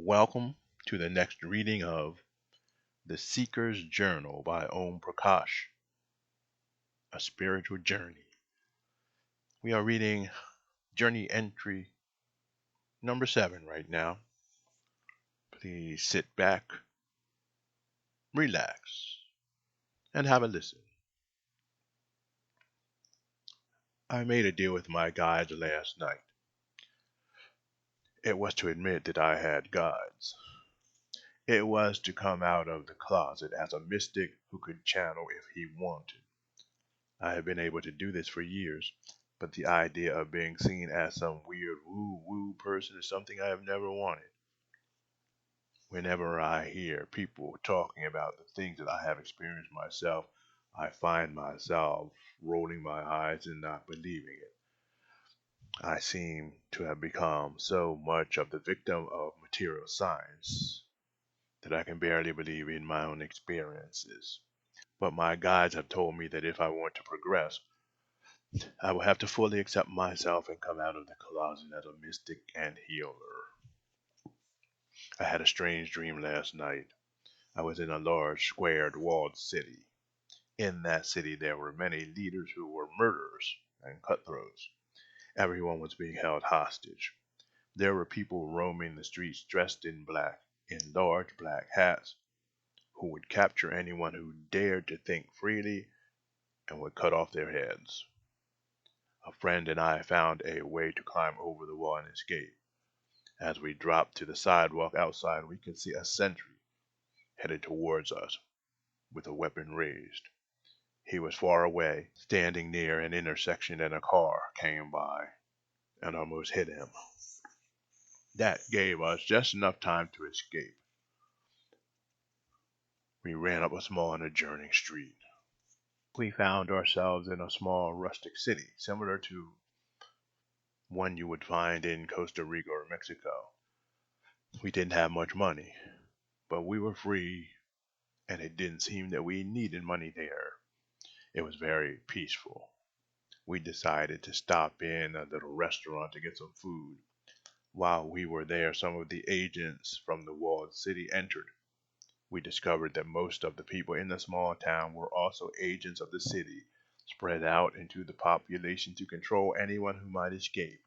Welcome to the next reading of The Seeker's Journal by Om Prakash, A Spiritual Journey. We are reading journey entry number 7 right now. Please sit back, relax, and have a listen. I made a deal with my guides last night. It was to admit that I had guides. It was to come out of the closet as a mystic who could channel if he wanted. I have been able to do this for years, but the idea of being seen as some weird woo-woo person is something I have never wanted. Whenever I hear people talking about the things that I have experienced myself, I find myself rolling my eyes and not believing it. I seem to have become so much of the victim of material science that I can barely believe in my own experiences. But my guides have told me that if I want to progress, I will have to fully accept myself and come out of the closet as a mystic and healer. I had a strange dream last night. I was in a large squared walled city. In that city there were many leaders who were murderers and cutthroats. Everyone was being held hostage. There were people roaming the streets dressed in black, in large black hats, who would capture anyone who dared to think freely and would cut off their heads. A friend and I found a way to climb over the wall and escape. As we dropped to the sidewalk outside, we could see a sentry headed towards us with a weapon raised. He was far away, standing near an intersection, and a car came by and almost hit him. That gave us just enough time to escape. We ran up a small and adjourning street. We found ourselves in a small rustic city, similar to one you would find in Costa Rica or Mexico. We didn't have much money, but we were free, and it didn't seem that we needed money there. It was very peaceful. We decided to stop in a little restaurant to get some food. While we were there, some of the agents from the walled city entered. We discovered that most of the people in the small town were also agents of the city, spread out into the population to control anyone who might escape.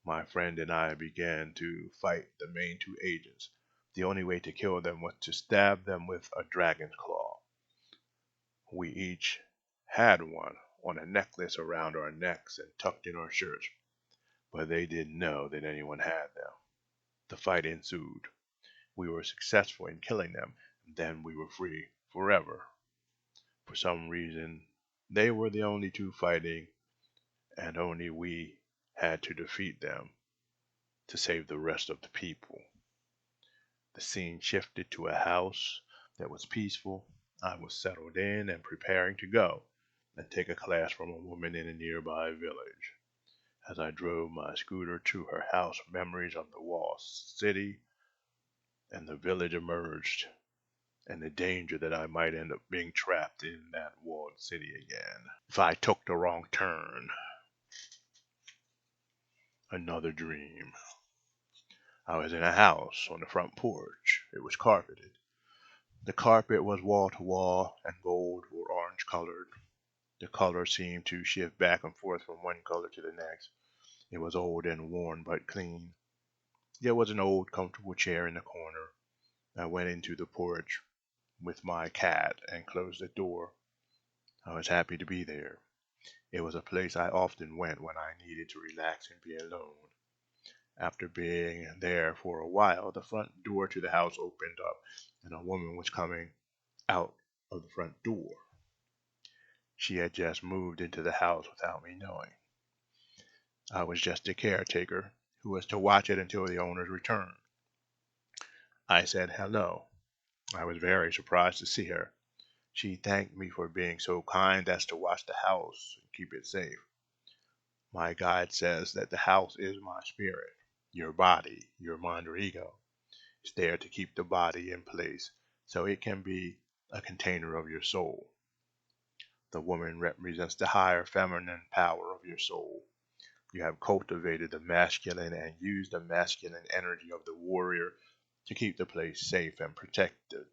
My friend and I began to fight the main two agents. The only way to kill them was to stab them with a dragon's claw. We each had one on a necklace around our necks and tucked in our shirts, but they didn't know that anyone had them. The fight ensued. We were successful in killing them, and then we were free forever. For some reason, they were the only two fighting, and only we had to defeat them to save the rest of the people. The scene shifted to a house that was peaceful. I was settled in and preparing to go and take a class from a woman in a nearby village. As I drove my scooter to her house, memories of the walled city and the village emerged, and the danger that I might end up being trapped in that walled city again if I took the wrong turn. Another dream. I was in a house on the front porch. It was carpeted. The carpet was wall to wall and gold or orange colored. The color seemed to shift back and forth from one color to the next. It was old and worn but clean. There was an old comfortable chair in the corner. I went into the porch with my cat and closed the door. I was happy to be there. It was a place I often went when I needed to relax and be alone. After being there for a while, the front door to the house opened up, and a woman was coming out of the front door. She had just moved into the house without me knowing. I was just a caretaker who was to watch it until the owners returned. I said hello. I was very surprised to see her. She thanked me for being so kind as to watch the house and keep it safe. My guide says that the house is my spirit. Your body, your mind or ego, is there to keep the body in place so it can be a container of your soul. The woman represents the higher feminine power of your soul. You have cultivated the masculine and used the masculine energy of the warrior to keep the place safe and protected.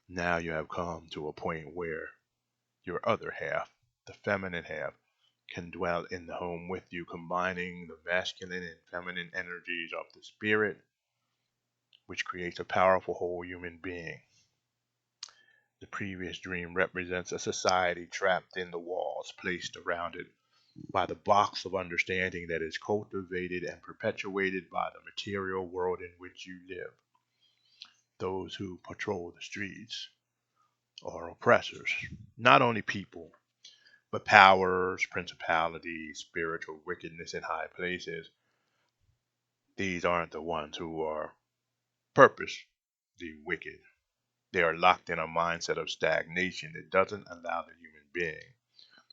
Now you have come to a point where your other half, the feminine half, can dwell in the home with you, combining the masculine and feminine energies of the spirit, which creates a powerful whole human being. The previous dream represents a society trapped in the walls placed around it by the box of understanding that is cultivated and perpetuated by the material world in which you live. Those who patrol the streets are oppressors, not only people, but powers, principalities, spiritual wickedness in high places. These aren't the ones who are purposely wicked. They are locked in a mindset of stagnation that doesn't allow the human being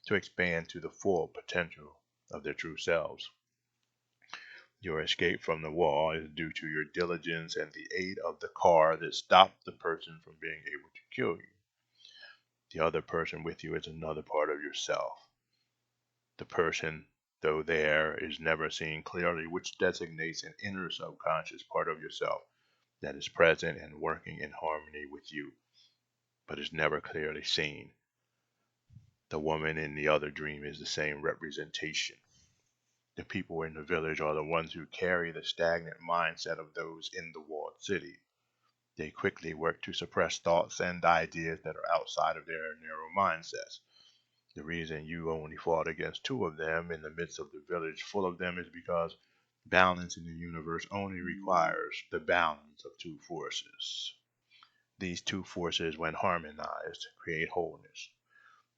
to expand to the full potential of their true selves. Your escape from the wall is due to your diligence and the aid of the car that stopped the person from being able to kill you. The other person with you is another part of yourself. The person, though there, is never seen clearly, which designates an inner subconscious part of yourself that is present and working in harmony with you, but is never clearly seen. The woman in the other dream is the same representation. The people in the village are the ones who carry the stagnant mindset of those in the walled city. They quickly work to suppress thoughts and ideas that are outside of their narrow mindsets. The reason you only fought against two of them in the midst of the village full of them is because balance in the universe only requires the balance of two forces. These two forces, when harmonized, create wholeness.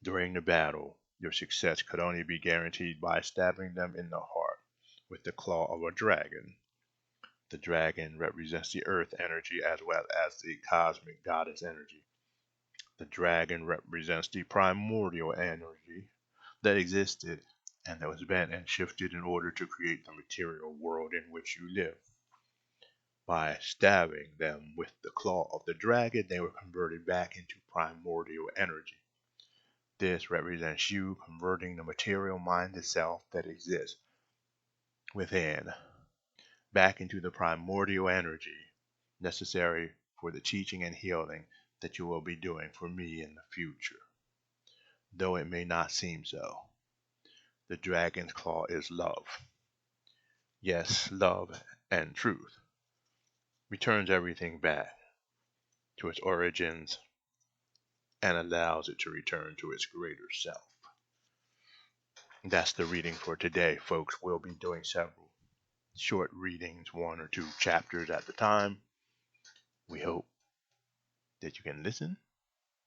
During the battle, your success could only be guaranteed by stabbing them in the heart with the claw of a dragon. The dragon represents the earth energy as well as the cosmic goddess energy. The dragon represents the primordial energy that existed and that was bent and shifted in order to create the material world in which you live. By stabbing them with the claw of the dragon, they were converted back into primordial energy. This represents you converting the material mind itself that exists within back into the primordial energy necessary for the teaching and healing that you will be doing for me in the future. Though it may not seem so, the dragon's claw is love. Yes, love and truth returns everything back to its origins and allows it to return to its greater self. That's the reading for today, folks. We'll be doing several short readings, one or two chapters at a time. We hope that you can listen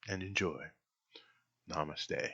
and enjoy. Namaste.